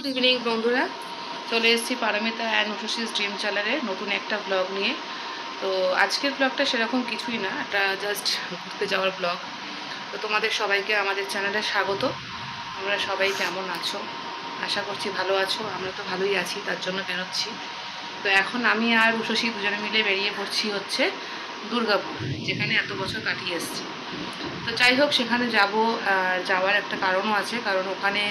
Good evening বন্ধুরা, চলে এসেছি পারমিতা অ্যান্ড উষসীস ড্রিম চ্যানেলে নতুন একটা ব্লগ নিয়ে। তো আজকের ব্লগটা সেরকম কিছুই না, একটা জাস্ট ঘুরতে যাওয়ার ব্লগ। তো তোমাদের সবাইকে আমাদের চ্যানেলে স্বাগত। আমরা সবাই কেমন আছো? আশা করছি ভালো আছো। আমরা তো ভালোই আছি, তার জন্য বেরোচ্ছি। তো এখন আমি আর উষসী দুজনে মিলে বেরিয়ে পড়ছি হচ্ছে দুর্গাপুর, যেখানে এত বছর কাটিয়ে এসেছি। তো যাই হোক, সেখানে যাব। যাওয়ার একটা কারণও আছে, কারণ ওখানে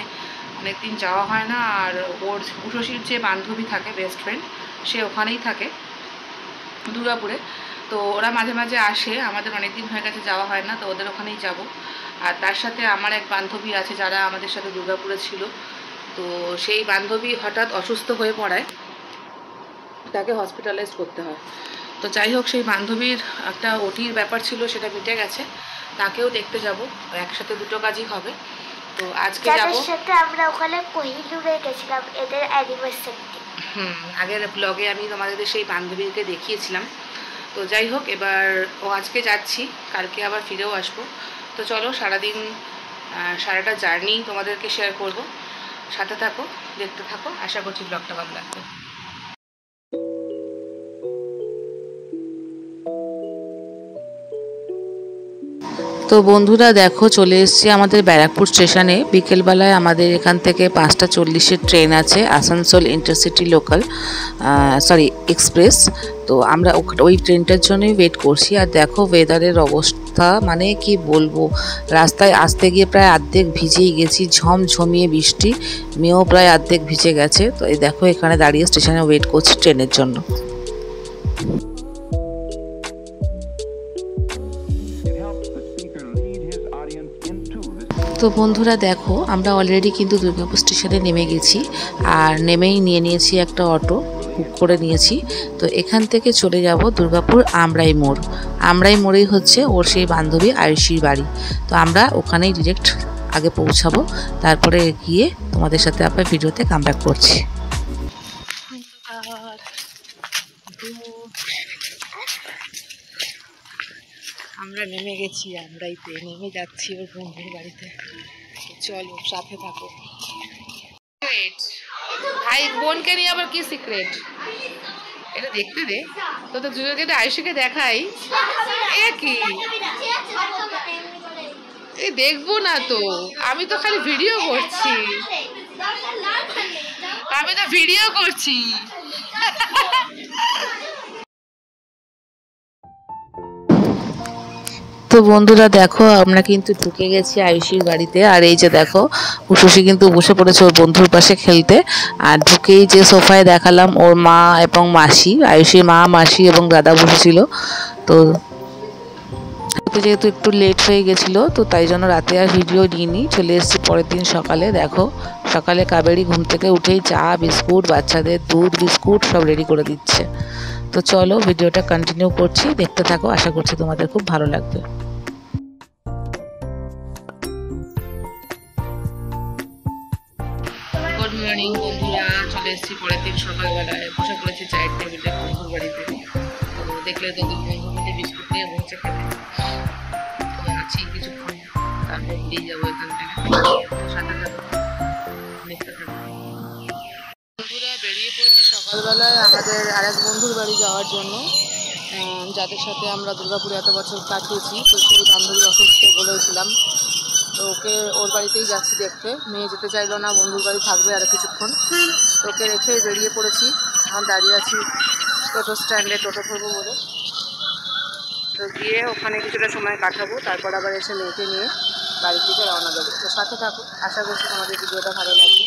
অনেকদিন যাওয়া হয় না। আর ওর উষসীর যে বান্ধবী থাকে, বেস্ট ফ্রেন্ড, সে ওখানেই থাকে দুর্গাপুরে। তো ওরা মাঝে মাঝে আসে, আমাদের অনেকদিন হয়ে গেছে যাওয়া হয় না, তো ওদের ওখানেই যাব। আর তার সাথে আমার এক বান্ধবী আছে যারা আমাদের সাথে দুর্গাপুরে ছিল। তো সেই বান্ধবী হঠাৎ অসুস্থ হয়ে পড়ায়, তাকে হসপিটালাইজ করতে হয়। তো যাই হোক, সেই বান্ধবীর একটা ওটির ব্যাপার ছিল, সেটা মিটে গেছে। তাকেও দেখতে যাব, একসাথে দুটো কাজই হবে। তো আজকে যাব। সাথে আমরা ওখানে কোহিনুরে গেছিলাম এদের অ্যানিভার্সারি। আগের ব্লগে আমি তোমাদের সেই বান্ধবীকে দেখিয়েছিলাম। তো যাই হোক, এবার ও আজকে যাচ্ছি, কালকে আবার ফিরেও আসবো। তো চলো, সারাদিন সারাটা জার্নি তোমাদেরকে শেয়ার করব। সাথে থাকো, দেখতে থাকো, আশা করছি ব্লগটা ভালো লাগবে। তো বন্ধুরা দেখো, চলে এসেছি আমাদের ব্যারাকপুর স্টেশনে। বিকেলবেলায় আমাদের এখান থেকে 5:40-এর ট্রেন আছে, Asansol intercity local, sorry express. তো আমরা ওই ট্রেনটার জন্যই ওয়েট করছি। আর দেখো ওয়েদারের অবস্থা, মানে কি বলবো, রাস্তায় আসতে গিয়ে প্রায় অর্ধেক ভিজেই গেছি, ঝমঝমিয়ে বৃষ্টি, মেয়েও প্রায় অর্ধেক ভিজে গেছে। তো এই দেখো, এখানে দাঁড়িয়ে স্টেশনে ওয়েট করছি ট্রেনের জন্য। তো বন্ধুরা দেখো, আমরা অলরেডি কিন্তু দুর্গাপুর স্টেশনে নেমে গেছি। আর নেমেই নিয়ে নিয়েছি একটা অটো, বুক করে নিয়েছি। তো এখান থেকে চলে যাব দুর্গাপুর আমরাই মোড়। আমরাই মোড়েই হচ্ছে ওর সেই বান্ধবী আয়ুষীর বাড়ি। তো আমরা ওখানেই ডিরেক্ট আগে পৌঁছাবো, তারপরে গিয়ে তোমাদের সাথে আবার ভিডিওতে কাম ব্যাক করছি। আমরা নেমে গেছি, আমরাইতে নেমে যাচ্ছি ওর বন্ধুর বাড়িতে। চলো, সাথে থাকো। ভাই বোনকে নিয়ে আবার কি সিক্রেট, এটা দেখতে দে। তো দুজনকে আয়ুষীকে দেখাই। এ কি, এ দেখবো না তো, আমি তো খালি ভিডিও করছি, আমি তো ভিডিও করছি। তো বন্ধুরা দেখো, আমরা কিন্তু ঢুকে গেছি আয়ুষীর বাড়িতে। আর এই যে দেখো, উষসী কিন্তু বসে পড়েছে ওর বন্ধুর পাশে খেলতে। আর ঢুকেই যে সোফায় দেখালাম, ওর মা এবং মাসি, আয়ুষীর মা, মাসি এবং দাদা বসেছিল। তো যেহেতু একটু লেট হয়ে গেছিলো, তো তাই জন্য রাতে আর ভিডিও নিইনি, চলে এসেছি পরের দিন সকালে। দেখো, সকালে কাবেরী ঘুম থেকে উঠেই চা, বিস্কুট, বাচ্চাদের দুধ, বিস্কুট সব রেডি করে দিচ্ছে। তো চলো, ভিডিওটা কন্টিনিউ করছি, দেখতে থাকো, আশা করছি তোমাদের খুব ভালো লাগবে। গুড মর্নিং বন্ধুরা, চলে এসেছি পরের দিন সকালবেলায়, বসে পড়েছি চায়ের টেবিলে বন্ধুর বাড়িতে। তো দেখলে তো দুই বন্ধু মিলে বিস্কুট নিয়ে বসে খেতে। তো আছি কিছুক্ষণ, তারপর দিয়ে যাবো এখান থেকে। সাথে থাকো, দেখতে থাকো। বন্ধুরা বেরিয়ে পড়েছি সকালবেলায় আমাদের আরেক বন্ধুর বাড়ি যাওয়ার জন্য, যাদের সাথে আমরা দুর্গাপুরে এত বছর কাটিয়েছি। তো সেই বান্ধবী অসুস্থ বলেছিলাম, তো ওকে ওর বাড়িতেই যাচ্ছি দেখতে। মেয়ে যেতে চাইলো না, বন্ধুর বাড়ি থাকবে আর কিছুক্ষণ। তো ওকে রেখেই বেরিয়ে পড়েছি। এখন দাঁড়িয়ে আছি টোটো স্ট্যান্ডে, টোটো ধরবো বলে। তো গিয়ে ওখানে কিছুটা সময় কাটাবো, তারপর আবার এসে মেয়েকে নিয়ে বাড়ির দিকে রওনা দেবো। তো সাথে থাকো, আশা করছি তোমাদের ভিডিওটা ভালো লাগবে।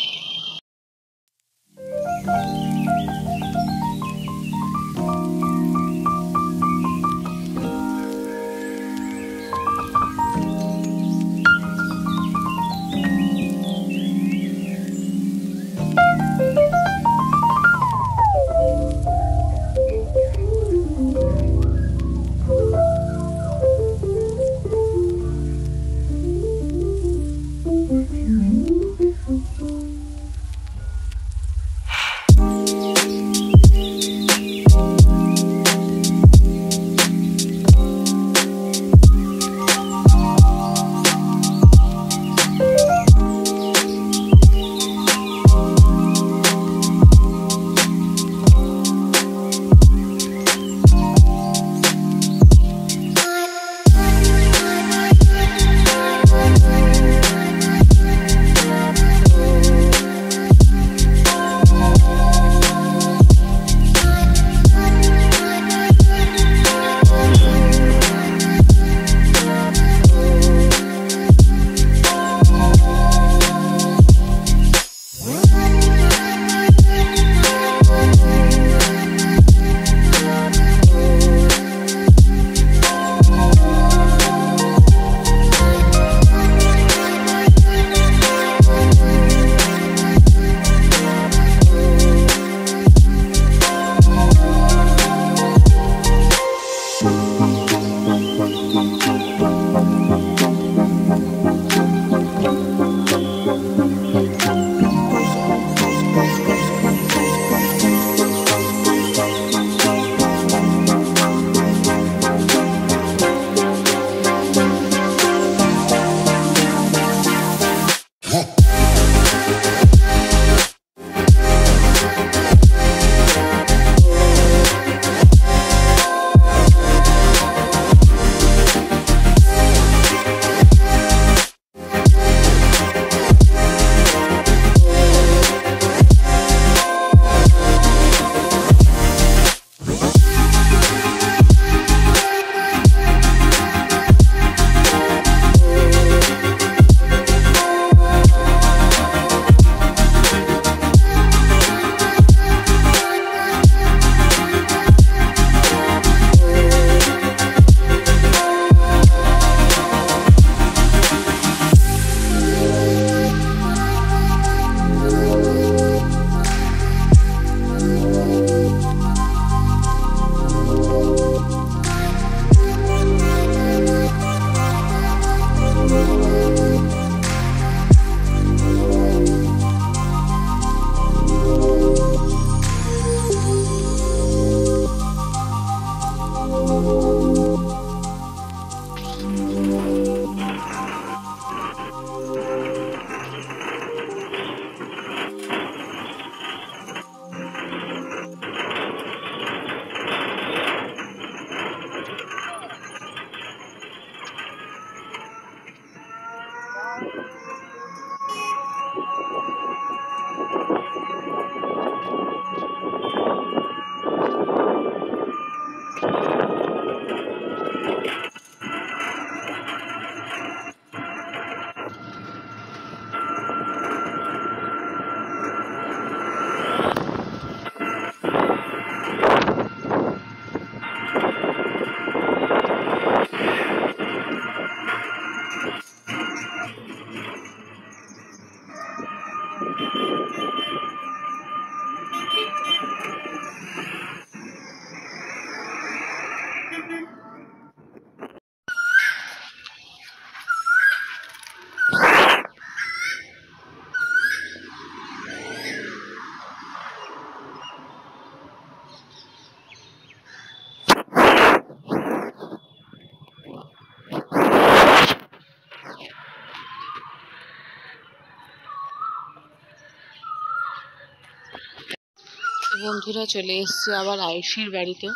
বন্ধুরা চলে এসেছি আবার আয়ুষীর বাড়িতে।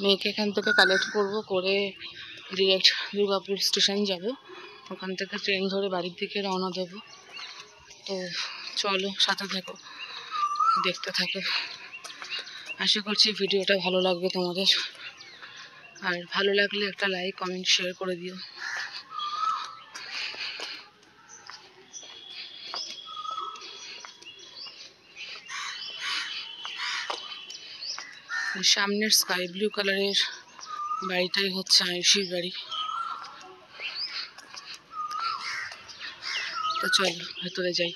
মেয়েকে এখান থেকে কালেক্ট করব, করে ডিরেক্ট দুর্গাপুর স্টেশন যাব। ওখান থেকে ট্রেন ধরে বাড়ির দিকে রওনা দেবো। তো চলো সাথে থাকো, দেখতে থাকো। আশা করছি ভিডিওটা ভালো লাগবে তোমাদের, আর ভালো লাগলে একটা লাইক কমেন্ট শেয়ার করে দিও। সামনের স্কাই ব্লু কালারের বাড়িটাই হচ্ছে আয়ুষীর বাড়ি। তো চলো ভেতরে যাই।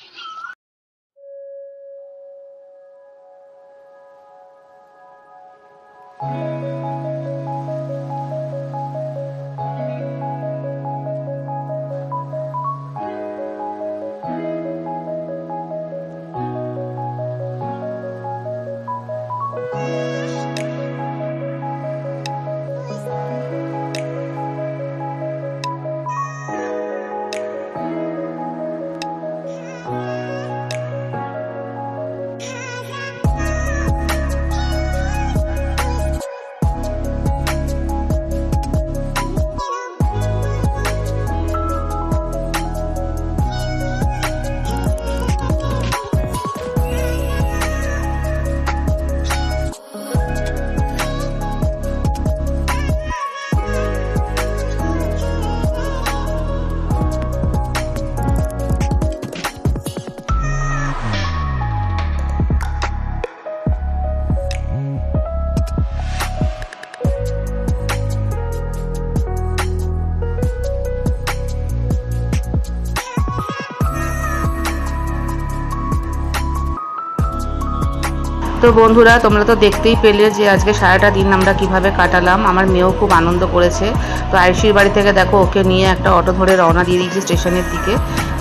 তো বন্ধুরা তোমরা তো দেখতেই পেলে যে আজকে সারাটা দিন আমরা কিভাবে কাটালাম। আমার মেয়েও খুব আনন্দ করেছে। তো আয়ুষীর বাড়ি থেকে দেখো ওকে নিয়ে একটা অটো ধরে রওনা দিয়ে দিয়েছি স্টেশনের দিকে।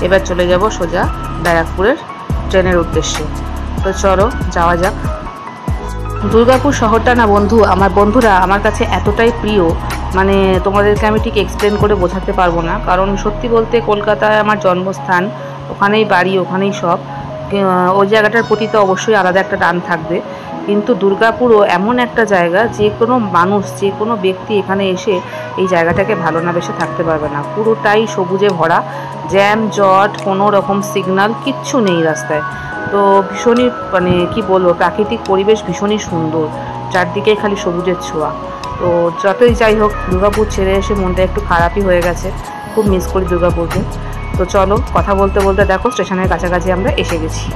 এবার চলে যাব সোজা ব্যারাকপুরের ট্রেনের উদ্দেশ্যে। তো চলো যাওয়া যাক। দুর্গাপুর শহরটা না বন্ধুরা আমার কাছে এতটাই প্রিয়, মানে তোমাদেরকে আমি ঠিক এক্সপ্লেন করে বোঝাতে পারবো না। কারণ সত্যি বলতে কলকাতায় আমার জন্মস্থান, ওখানেই বাড়ি, ওখানেই সব। ওই জায়গাটার প্রতি তো অবশ্যই আলাদা একটা টান থাকবে। কিন্তু দুর্গাপুরও এমন একটা জায়গা, যে কোনো মানুষ, যে কোনো ব্যক্তি এখানে এসে এই জায়গাটাকে ভালো না বেসে থাকতে পারবে না। পুরোটাই সবুজে ভরা, জ্যাম জট, কোনো রকম সিগন্যাল কিচ্ছু নেই রাস্তায়। তো ভীষণই মানে কি বলবো, প্রাকৃতিক পরিবেশ ভীষণই সুন্দর, চারদিকে খালি সবুজের ছোঁয়া। তো যতই যাই হোক, দুর্গাপুর ছেড়ে এসে মনটা একটু খারাপই হয়ে গেছে, খুব মিস করি দুর্গাপুরকে। তো চলো কথা বলতে বলতে দেখো স্টেশনের কাছাকাছি আমরা এসে গেছি।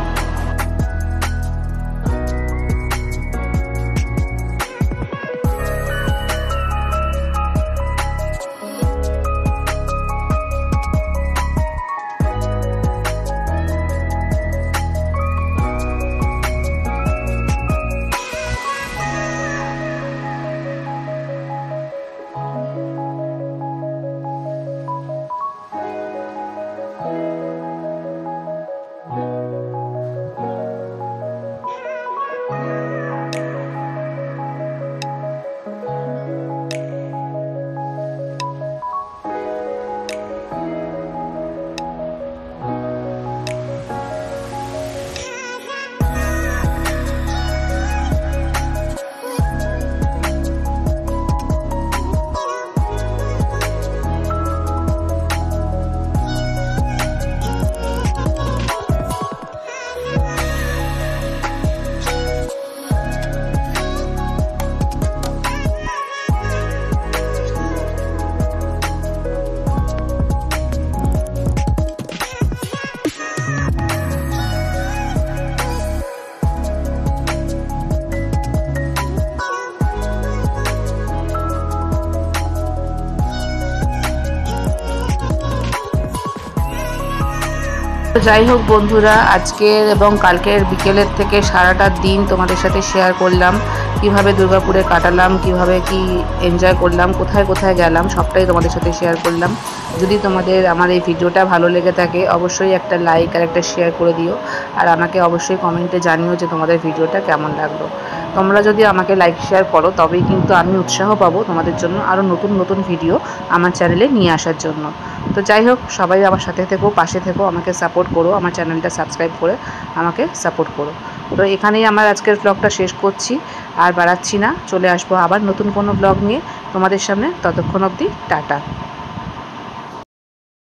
যাই হোক বন্ধুরা, আজকের এবং কালকের বিকেলের থেকে সারাটা দিন তোমাদের সাথে শেয়ার করলাম কিভাবে দুর্গাপুরে কাটালাম, কিভাবে কি এনজয় করলাম, কোথায় কোথায় গেলাম, সবটাই তোমাদের সাথে শেয়ার করলাম। যদি তোমাদের আমার এই ভিডিওটা ভালো লেগে থাকে অবশ্যই একটা লাইক আর একটা শেয়ার করে দিও, আর আমাকে অবশ্যই কমেন্টে জানিও যে তোমাদের ভিডিওটা কেমন লাগলো। তোমরা যদি আমাকে লাইক শেয়ার করো তবেই কিন্তু আমি উৎসাহ পাবো তোমাদের জন্য আরও নতুন নতুন ভিডিও আমার চ্যানেলে নিয়ে আসার জন্য। তো যাই হোক, সবাই আমার সাথে থেকো, পাশে থেকো, আমাকে সাপোর্ট করো, আমার চ্যানেলটা সাবস্ক্রাইব করে আমাকে সাপোর্ট করো। তো এখানেই আমার আজকের ব্লগটা শেষ করছি, আর বাড়াচ্ছি না, চলে আসবো আবার নতুন কোনো ব্লগ নিয়ে তোমাদের সামনে। ততক্ষণ অবধি টাটা।